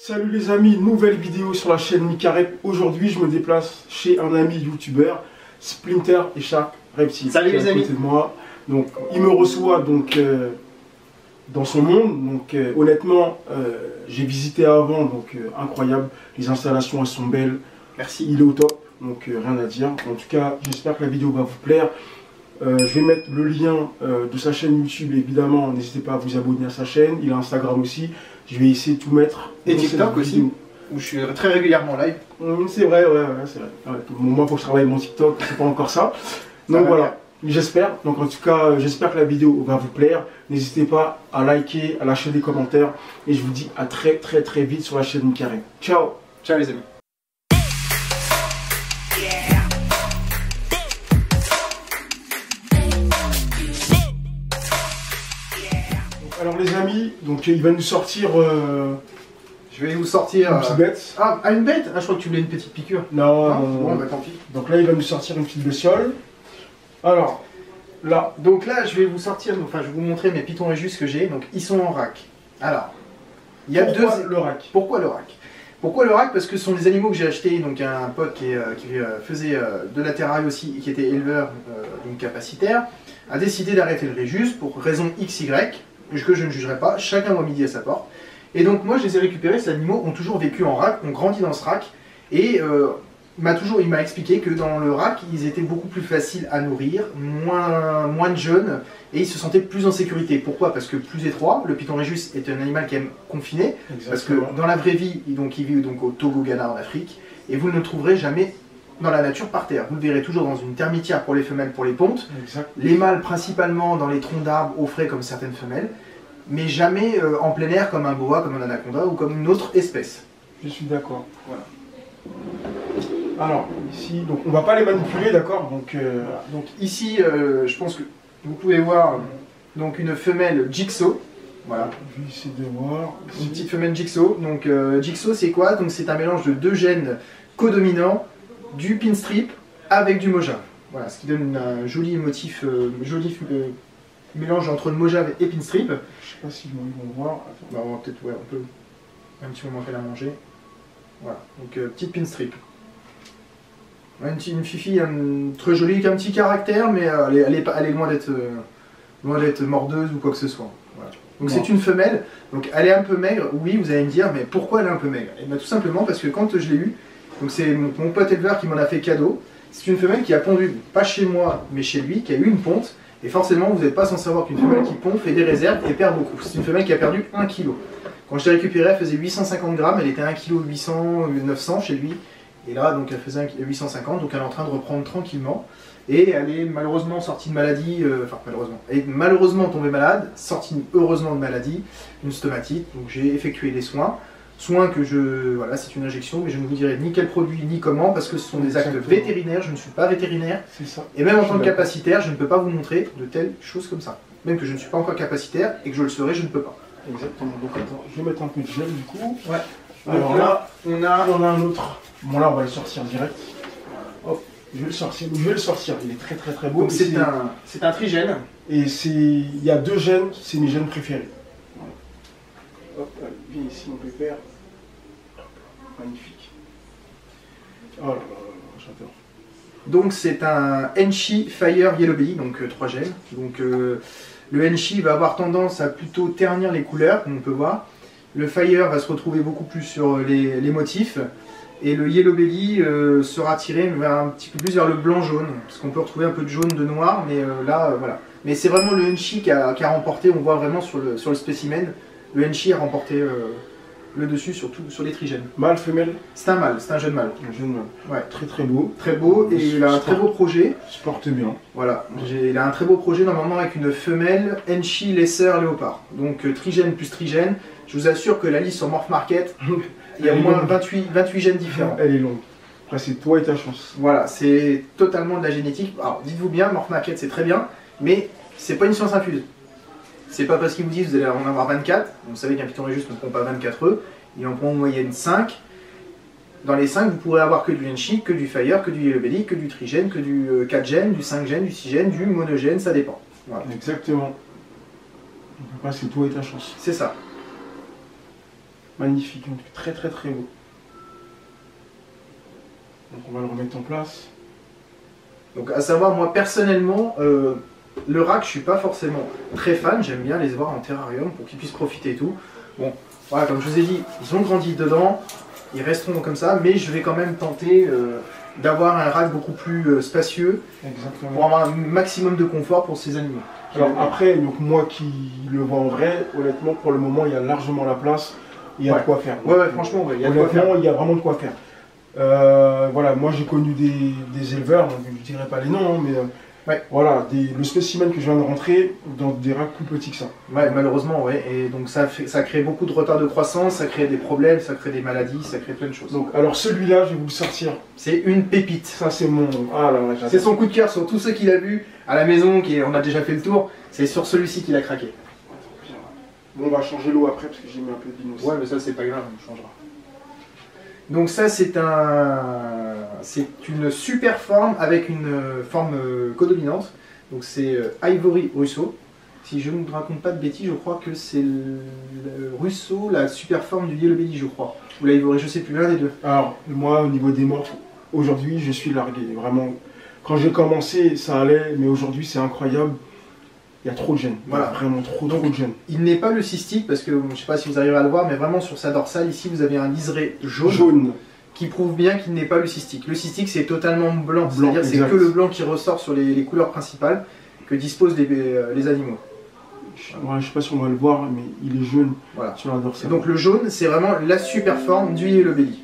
Salut les amis, nouvelle vidéo sur la chaîne Micarep. Aujourd'hui je me déplace chez un ami youtubeur, Splinter et Shark Reptile. Salut les amis. À côté de moi. Donc il me reçoit donc dans son monde. Donc honnêtement j'ai visité avant, donc incroyable. Les installations elles sont belles. Merci. Il est au top, donc rien à dire. En tout cas j'espère que la vidéo va vous plaire. Je vais mettre le lien de sa chaîne YouTube, évidemment, n'hésitez pas à vous abonner à sa chaîne, il a Instagram aussi, je vais essayer de tout mettre. Et TikTok aussi, où je suis très régulièrement en live. C'est vrai, ouais, c'est vrai. Ouais. Bon, moi, il faut que je travaille mon TikTok, c'est pas encore ça. Donc voilà, j'espère. Donc en tout cas, j'espère que la vidéo va vous plaire. N'hésitez pas à liker, à lâcher des commentaires. Et je vous dis à très vite sur la chaîne Micarep. Ciao. Ciao les amis. Alors les amis, donc il va nous sortir... Je vais vous sortir... une petite bête. Ah, une bête? Ah, je crois que tu voulais une petite piqûre. Non, bon, bah tant pis. Donc là, il va nous sortir une petite bestiole. Alors, là. Donc là, je vais vous sortir, enfin, je vais vous montrer mes pitons et justes que j'ai. Donc, ils sont en rack. Alors, il y a Pourquoi deux... le rack? Pourquoi le rack? Pourquoi le rack? Parce que ce sont des animaux que j'ai achetés. Donc, un pote qui faisait de la terrarie aussi, et qui était éleveur, donc capacitaire, a décidé d'arrêter le Régis pour raison XY, que je ne jugerai pas. Chacun voit midi à sa porte. Et donc moi je les ai récupérés, ces animaux ont toujours vécu en rack, ont grandi dans ce rack, et il m'a expliqué que dans le rack, ils étaient beaucoup plus faciles à nourrir, moins de jeunes, et ils se sentaient plus en sécurité. Pourquoi? Parce que plus étroit, le python régis est un animal qui aime confiner, parce que dans la vraie vie, il vit donc au Togo, Ghana, en Afrique, et vous ne le trouverez jamais dans la nature par terre. Vous le verrez toujours dans une termitière pour les femelles, pour les pontes, les mâles principalement dans les troncs d'arbres au frais comme certaines femelles, mais jamais en plein air comme un boa, comme un anaconda ou comme une autre espèce. Je suis d'accord. Voilà. Alors, ici, donc on va pas les manipuler, d'accord, donc ici, je pense que vous pouvez voir donc une femelle Jigsaw. Voilà. Je vais essayer de voir. Une petite femelle Jigsaw. Donc Jigsaw c'est quoi? Donc c'est un mélange de deux gènes codominants, du pinstrip avec du mojave. Voilà, ce qui donne un joli motif, mélange entre le mojave et pinstrip. Je sais pas si ils vont voir. Bah, on va peut-être, ouais, on peut un petit moment après la manger. Voilà, donc petite pinstrip. Ouais, une fifi très jolie, qui a un petit caractère, mais elle est loin d'être mordeuse ou quoi que ce soit. Voilà. Donc c'est une femelle, donc elle est un peu maigre. Oui, vous allez me dire, mais pourquoi elle est un peu maigre? Et bien tout simplement parce que quand je l'ai eue, donc c'est mon pote éleveur qui m'en a fait cadeau. C'est une femelle qui a pondu, pas chez moi, mais chez lui, qui a eu une ponte. Et forcément, vous n'êtes pas sans savoir qu'une femelle qui pond fait des réserves et perd beaucoup. C'est une femelle qui a perdu 1 kg. Quand je l'ai récupérée, elle faisait 850 grammes, elle était à 1 kg 800, 900 chez lui. Et là, donc elle faisait 850, donc elle est en train de reprendre tranquillement. Et elle est malheureusement sortie de maladie, elle est malheureusement tombée malade, sortie heureusement de maladie, une stomatite. Donc j'ai effectué les soins. Soins que voilà, c'est une injection, mais je ne vous dirai ni quel produit, ni comment, parce que ce sont des actes vétérinaires, je ne suis pas vétérinaire. C'est ça. Et même en tant que capacitaire, je ne peux pas vous montrer de telles choses comme ça. Même que je ne suis pas encore capacitaire, et que je le serai, je ne peux pas. Exactement, donc attends, je vais mettre un peu de gel du coup. Ouais. Alors donc là, on a un autre. Bon là, on va le sortir direct. Hop, je vais le sortir, il est très beau. Donc c'est un trigène. Et il y a deux gènes, c'est mes gènes préférés. Hop, allez, viens ici mon pépère. Magnifique. Oh là là, j'adore. Donc c'est un Enchi Fire Yellow Belly, donc 3 gènes. Donc le Enchi va avoir tendance à plutôt ternir les couleurs, comme on peut voir. Le Fire va se retrouver beaucoup plus sur les motifs. Et le Yellow Belly sera tiré un petit peu plus vers le blanc-jaune. Parce qu'on peut retrouver un peu de jaune, de noir, mais là, voilà. Mais c'est vraiment le Enchi qui a remporté, on voit vraiment sur le spécimen. Le Enchi a remporté le dessus sur les trigènes. Mâle, femelle? C'est un mâle, c'est un jeune mâle. Un jeune mâle. Ouais. Très beau. Très beau, et il a un très beau projet. Il se porte bien. Voilà, il a un très beau projet normalement avec une femelle Enchi Lesser Léopard. Donc trigène plus trigène. Je vous assure que la liste sur Morph Market, il y a au moins 28 gènes différents. Elle est longue. Après c'est toi et ta chance. Voilà, c'est totalement de la génétique. Alors dites-vous bien, Morph Market c'est très bien, mais c'est pas une science infuse. C'est pas parce qu'ils vous disent vous allez en avoir 24, vous savez qu'un python régis ne prend pas 24 œufs, il en prend en moyenne 5. Dans les 5, vous pourrez avoir que du Enchi, que du Fire, que du Yellow Belly, que du trigène, que du 4 gènes, du 5 gènes, du 6 gènes, du monogène, ça dépend. Voilà. Exactement. Donc après c'est toi et ta chance. C'est ça. Magnifique, donc très très très beau. Donc on va le remettre en place. Donc à savoir, moi personnellement, le rack, je suis pas forcément très fan. J'aime bien les voir en terrarium pour qu'ils puissent profiter et tout. Bon, voilà, comme je vous ai dit, ils ont grandi dedans. Ils resteront comme ça, mais je vais quand même tenter d'avoir un rack beaucoup plus spacieux. Exactement. Pour avoir un maximum de confort pour ces animaux. Alors après, donc moi qui le vois en vrai, honnêtement, pour le moment, il y a largement la place. Il y a de quoi faire. Ouais, franchement, ouais, il y a de quoi faire. Il y a vraiment de quoi faire. Voilà, moi j'ai connu des éleveurs, donc je ne dirais pas les noms, mais voilà, le spécimen que je viens de rentrer dans des racks plus petits que ça. Ouais, malheureusement, ouais. Et donc ça crée beaucoup de retard de croissance, ça crée des problèmes, ça crée des maladies, ça crée plein de choses. Donc, alors celui-là, je vais vous le sortir. C'est une pépite. Ça, c'est mon. Ah là là, c'est son coup de cœur sur tous ceux qu'il a vus à la maison, on a déjà fait le tour. C'est sur celui-ci qu'il a craqué. Bon, on va changer l'eau après parce que j'ai mis un peu de binous. Ouais, mais ça, c'est pas grave, on changera. Donc ça c'est une super forme avec une forme codominante. Donc c'est Ivory Russo. Si je ne raconte pas de bêtises, je crois que c'est le Russo, la super forme du Yellow Belly, je crois. Ou l'Ivory, je sais plus, l'un des deux. Alors moi au niveau des morphes, aujourd'hui je suis largué. Vraiment, quand j'ai commencé ça allait, mais aujourd'hui c'est incroyable. Il y a trop de gènes, voilà, vraiment trop de gènes. Il n'est pas le cystique parce que je ne sais pas si vous arrivez à le voir, mais vraiment sur sa dorsale ici vous avez un liseré jaune. Qui prouve bien qu'il n'est pas le cystique. Le cystique c'est totalement blanc, c'est-à-dire c'est que le blanc qui ressort sur les couleurs principales que disposent les animaux. Ouais, je ne sais pas si on va le voir, mais il est jaune sur la dorsale. Donc le jaune c'est vraiment la super forme du Yellow Belly.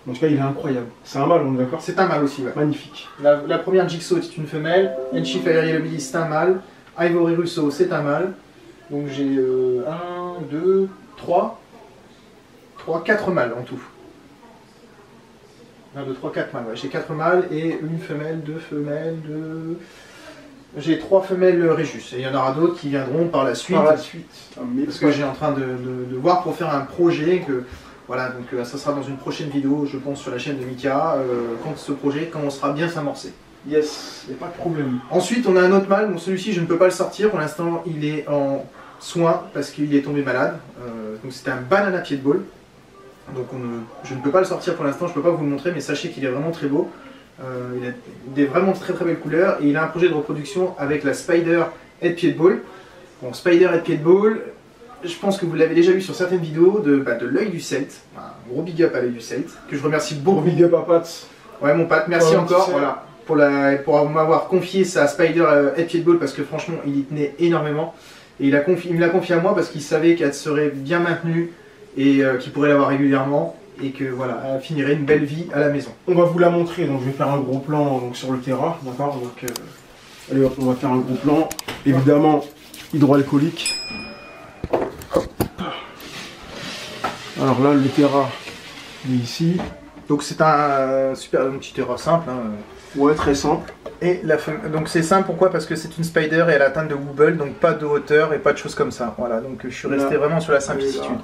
En tout cas il est incroyable. C'est un mâle, on est d'accord? C'est un mâle aussi, ouais. Magnifique. La première Jigsaw est une femelle, Enchi Fire Yellow Belly c'est un mâle, Ivory Russo c'est un mâle. Donc j'ai 1, 2, 3, 4 mâles en tout. 1, 2, 3, 4 mâles, ouais. J'ai 4 mâles et une femelle, 2 femelles, j'ai 3 femelles Réjus. Et il y en aura d'autres qui viendront par la suite. Parce que j'ai en train de voir pour faire un projet que... Voilà, donc ça sera dans une prochaine vidéo, je pense, sur la chaîne de Mika, quand ce projet commencera bien s'amorcer. Yes, il n'y a pas de problème. Ensuite, on a un autre mâle. Bon, celui-ci, je ne peux pas le sortir. Pour l'instant, il est en soins parce qu'il est tombé malade. Donc c'est un banana pitbull. Donc je ne peux pas le sortir pour l'instant, je ne peux pas vous le montrer, mais sachez qu'il est vraiment très beau. Il a des vraiment très très belles couleurs et il a un projet de reproduction avec la Spider Head Pitbull. Bon, Spider Head Pitbull, je pense que vous l'avez déjà vu sur certaines vidéos de l'œil du Celt. Un gros big up à l'œil du Celt, que je remercie beaucoup. Gros big up à Pat. Ouais, mon Pat, merci encore voilà, pour m'avoir confié sa Spider Head Pitbull parce que franchement il y tenait énormément. Et il me l'a confié à moi parce qu'il savait qu'elle serait bien maintenue et qu'il pourrait l'avoir régulièrement et que voilà, elle finirait une belle vie à la maison. On va vous la montrer, donc je vais faire un gros plan donc, sur le terrain, d'accord. Donc allez, on va faire un gros plan, évidemment hydroalcoolique. Hop. Alors là, le terrain est ici. Donc c'est un petit terrain simple. Hein. Ouais, très simple. Et donc c'est simple, pourquoi? Parce que c'est une Spider et elle atteint de wobble, donc pas de hauteur et pas de choses comme ça. Voilà, donc je suis resté vraiment sur la simplicitude.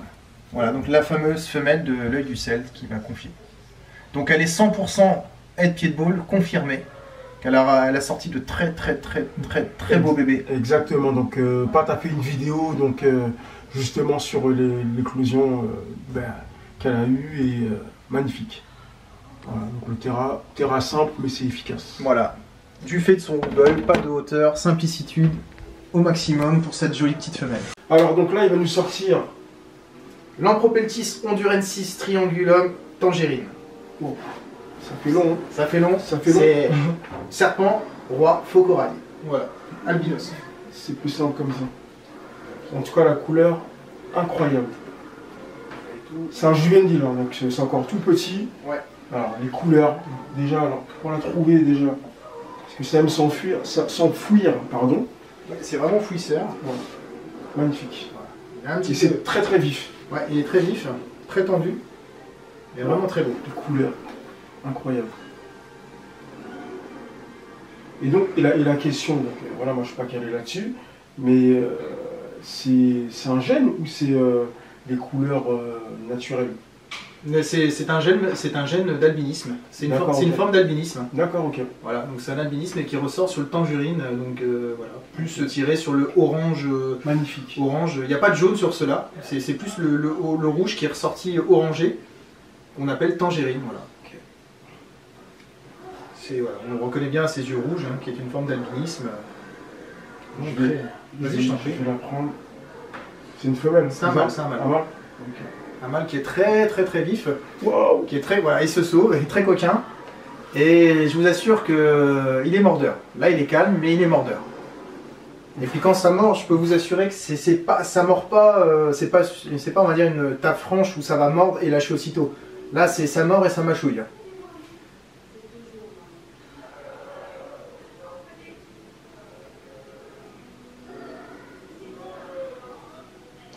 Voilà, donc la fameuse femelle de l'œil du Celt qui va confier. Donc elle est 100% Head Pitbull confirmée. Elle a sorti de très beaux bébés. Exactement, donc Pat a fait une vidéo donc, justement sur l'éclosion qu'elle a eue et magnifique. Voilà, donc le terrain simple mais c'est efficace. Voilà, du fait de son wobble, pas de hauteur, simplicitude au maximum pour cette jolie petite femelle. Alors donc là il va nous sortir l'Ampropeltis hondurensis triangulum tangerine. Oh, ça fait long. Hein. Ça fait long. C'est serpent, roi, faux corail. Voilà, albinos. C'est plus simple comme ça. En tout cas la couleur, incroyable. C'est un juvénile, hein, donc c'est encore tout petit. Ouais. Alors les couleurs, déjà, alors, pour la trouver déjà, parce que ça aime s'enfouir, pardon. C'est vraiment fouisseur. Voilà. Magnifique. Voilà. Et c'est très vif. Ouais, il est très vif, très tendu. Il est vraiment très beau. De couleurs, incroyable. Et donc, et la question, donc, voilà, moi je ne suis pas calé là-dessus, mais c'est un gène ou c'est des couleurs naturelles? C'est un gène d'albinisme. C'est une forme d'albinisme. D'accord, ok. Voilà, donc c'est un albinisme qui ressort sur le tangerine, donc voilà, plus tiré sur le orange. Magnifique. Orange, il n'y a pas de jaune sur cela, c'est plus le rouge qui est ressorti orangé, qu'on appelle tangerine, voilà. Voilà, on le reconnaît bien à ses yeux rouges, hein, qui est une forme d'albinisme. Vas-y, je t'en prie. Je vais la prendre. C'est une femelle. C'est un mâle, c'est un mâle. Okay. Un mâle qui est très vif, wow. Qui est très, voilà, il se sauve, il est très coquin. Et je vous assure qu'il est mordeur. Là, il est calme, mais il est mordeur. Et puis quand ça mord, je peux vous assurer que ça mord pas, c'est pas, on va dire, une tape franche où ça va mordre et lâcher aussitôt. Là, ça mord et ça mâchouille.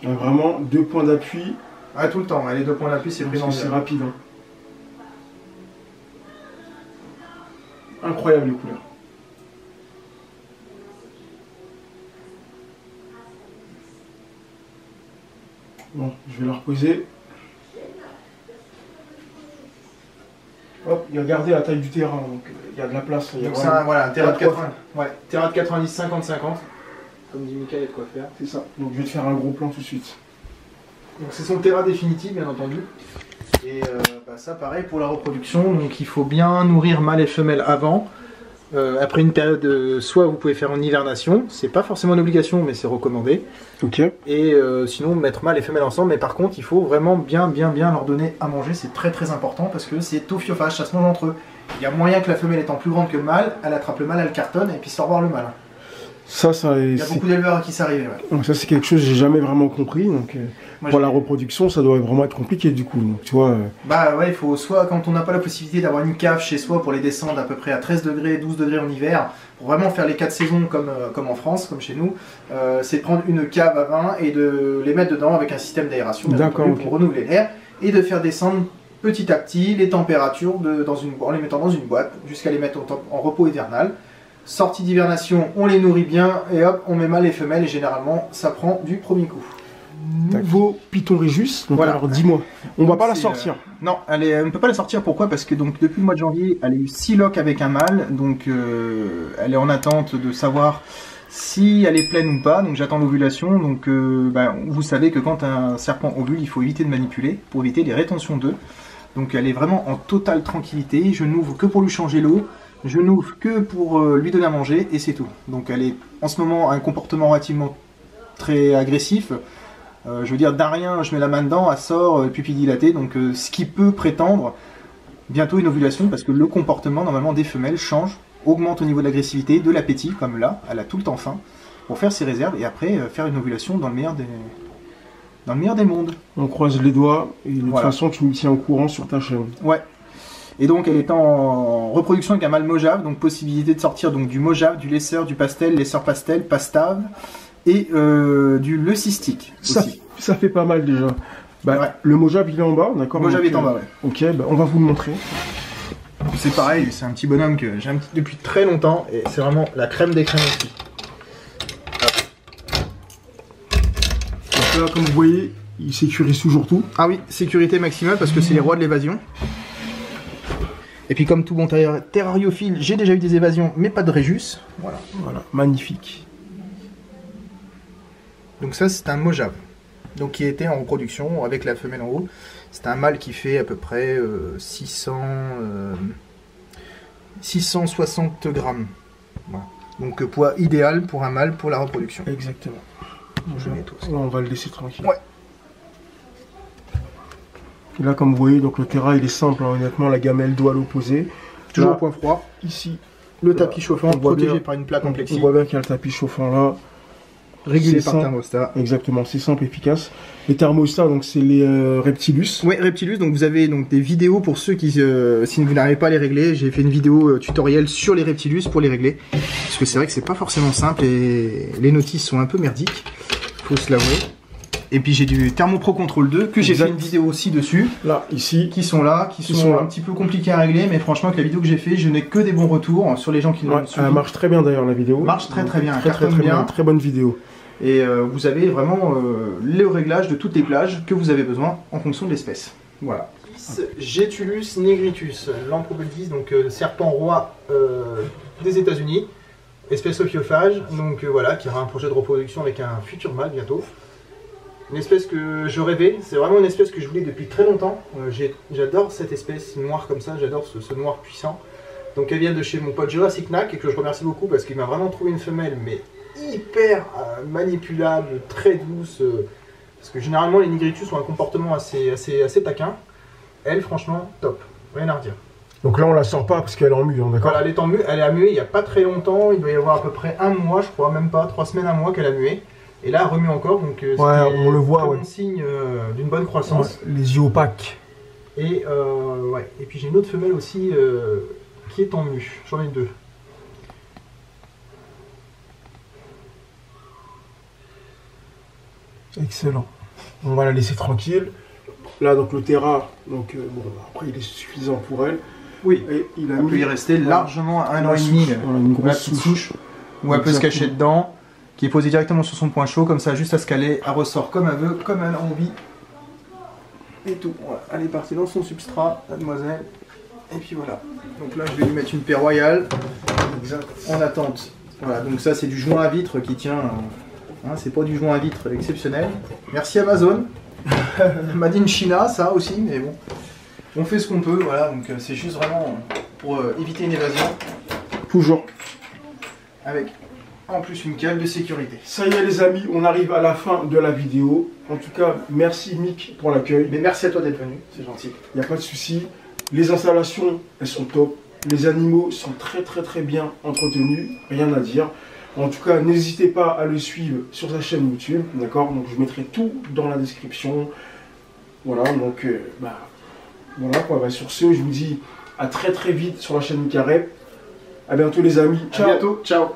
Vraiment 2 points d'appui. Ah, tout le temps, les 2 points d'appui, c'est primordial. C'est rapide. Hein. Incroyable les couleurs. Bon, je vais la reposer. Hop, il a gardé la taille du terrain, donc il y a de la place. Donc c'est un terrain de 80. Ouais, terrain de 90, 50-50. Comme dit Mika, il y a de quoi faire. C'est ça. Donc je vais te faire un gros plan tout de suite. Donc c'est son terrain définitif, bien entendu. Et ça, pareil pour la reproduction. Donc il faut bien nourrir mâle et femelle avant. Après une période, soit vous pouvez faire en hivernation, c'est pas forcément une obligation, mais c'est recommandé. Ok. Et sinon mettre mâle et femelle ensemble, mais par contre il faut vraiment bien leur donner à manger, c'est très important parce que c'est taupiophage, ça se mange entre eux. Il y a moyen que la femelle étant plus grande que le mâle, elle attrape le mâle, elle cartonne et puis sort voir le mâle. Il y a beaucoup d'éleveurs à qui ça arrive. Ouais. Ça c'est quelque chose que j'ai jamais vraiment compris. Donc pour la reproduction, ça doit vraiment être compliqué du coup. Donc, tu vois. Bah ouais, il faut soit quand on n'a pas la possibilité d'avoir une cave chez soi pour les descendre à peu près à 13 degrés, 12 degrés en hiver, pour vraiment faire les 4 saisons comme en France, comme chez nous, c'est prendre une cave à vin et de les mettre dedans avec un système d'aération pour renouveler l'air et de faire descendre petit à petit les températures en les mettant dans une boîte jusqu'à les mettre en repos hivernal. Sortie d'hivernation, on les nourrit bien et hop, on met mâle et femelle et généralement ça prend du premier coup. Nouveau Python Réjus, donc voilà. Alors dis-moi, on va pas la sortir. Non, on ne peut pas la sortir, pourquoi? Parce que donc depuis le mois de janvier, elle a eu 6 loques avec un mâle, donc elle est en attente de savoir si elle est pleine ou pas, donc j'attends l'ovulation, donc vous savez que quand un serpent ovule, il faut éviter de manipuler pour éviter les rétentions d'œufs. Donc elle est vraiment en totale tranquillité, je n'ouvre que pour lui changer l'eau. Je n'ouvre que pour lui donner à manger et c'est tout. Donc elle est en ce moment un comportement relativement très agressif. Je veux dire, d'un rien, je mets la main dedans, elle sort, pupille dilatée. Donc ce qui peut prétendre bientôt une ovulation parce que le comportement normalement des femelles change, augmente au niveau de l'agressivité, de l'appétit, comme là, elle a tout le temps faim, pour faire ses réserves et après faire une ovulation dans le meilleur des mondes. On croise les doigts et de toute façon tu me tiens au courant sur ta chaîne. Ouais. Et donc elle est en reproduction avec un mâle mojave, donc possibilité de sortir donc, du mojave, du laisseur, du pastel, laisseur pastel, pastave et du leucistique aussi. Ça fait pas mal déjà. Le mojave il est en bas, d'accord? Le mojave est en bas, ouais. Ok, on va vous le montrer. C'est pareil, c'est un petit bonhomme que j'aime depuis très longtemps et c'est vraiment la crème des crèmes aussi. Donc là, comme vous voyez, il sécurise toujours tout. Ah oui, sécurité maximale parce que c'est les rois de l'évasion. Et puis comme tout bon terrariophile, j'ai déjà eu des évasions, mais pas de Réjus. Voilà, magnifique. Donc ça, c'est un mojave. Donc qui était en reproduction avec la femelle en haut. C'est un mâle qui fait à peu près 660 grammes. Voilà. Donc poids idéal pour un mâle pour la reproduction. Exactement. On va le laisser tranquille. Ouais. Et là, comme vous voyez, donc le terrain il est simple, hein, honnêtement, la gamelle doit l'opposer. Toujours au point froid. Ici, le tapis chauffant protégé par une plaque en plexi. On voit bien qu'il y a le tapis chauffant là. Régulé par thermostat. Exactement, c'est simple, efficace. Les thermostats, donc c'est les Reptilus. Oui, Reptilus, donc vous avez donc des vidéos pour ceux qui, si vous n'arrivez pas à les régler, j'ai fait une vidéo tutoriel sur les Reptilus pour les régler. Parce que c'est vrai que c'est pas forcément simple et les notices sont un peu merdiques, faut se l'avouer. Et puis j'ai du Thermopro Control 2 que j'ai fait une vidéo aussi dessus. Là, ici. Qui sont là, qui sont un petit peu compliqués à régler, mais franchement avec la vidéo que j'ai fait, je n'ai que des bons retours sur les gens qui l'ont suivi. Elle marche très bien d'ailleurs la vidéo. Marche très bien, très bonne vidéo. Et vous avez vraiment le réglage de toutes les plages que vous avez besoin en fonction de l'espèce. Voilà. Getulus nigritus, Lamprobeltis, donc serpent roi des États-Unis, espèce ophiophage, donc voilà, qui aura un projet de reproduction avec un futur mâle bientôt. Une espèce que je rêvais, c'est vraiment une espèce que je voulais depuis très longtemps. J'adore cette espèce noire comme ça, j'adore ce noir puissant. Donc elle vient de chez mon pote Jurassic Knack et que je remercie beaucoup parce qu'il m'a vraiment trouvé une femelle mais hyper manipulable, très douce. Parce que généralement les nigritus ont un comportement assez taquin. Elle, franchement, top, rien à redire. Donc là, on la sort pas parce qu'elle est en mue, d'accord? Voilà, elle est en mue, elle est à muer il n'y a pas très longtemps, il doit y avoir à peu près un mois, je crois, même pas, 3 semaines, un mois qu'elle a mué. Et là, elle remue encore, donc ouais, on le voit, ouais. Signe d'une bonne croissance. Ouais, les yeux opaques. Et ouais, et puis j'ai une autre femelle aussi qui est en mue, j'en ai 2. Excellent. On va la laisser tranquille. Là, donc le terra, donc bon, après il est suffisant pour elle. Oui, et il a elle peut y rester largement un an et demi. Voilà, une grosse souche. Où elle peut se cacher dedans, qui est posée directement sur son point chaud, comme ça, juste à se caler, elle ressort comme elle veut, comme elle a envie. Et tout. Voilà. Elle est partie dans son substrat, mademoiselle. Et puis voilà. Donc là, je vais lui mettre une paire royale. Exact. En attente. Voilà, donc ça, c'est du joint à vitre qui tient. Hein, c'est pas du joint à vitre exceptionnel. Merci Amazon. Made in China, ça aussi, mais bon. On fait ce qu'on peut, voilà. Donc c'est juste vraiment pour éviter une évasion. Toujours. Avec en plus une cale de sécurité. Ça y est les amis, on arrive à la fin de la vidéo. En tout cas, merci Mick pour l'accueil. Mais merci à toi d'être venu, c'est gentil. Il n'y a pas de souci. Les installations, elles sont top. Les animaux sont très bien entretenus, rien à dire. En tout cas, n'hésitez pas à le suivre sur sa chaîne YouTube, d'accord? Donc je mettrai tout dans la description. Voilà, donc voilà quoi. Bah, sur ce, je vous dis à très vite sur la chaîne Micarep. À bientôt les amis. Ciao. À bientôt. Ciao.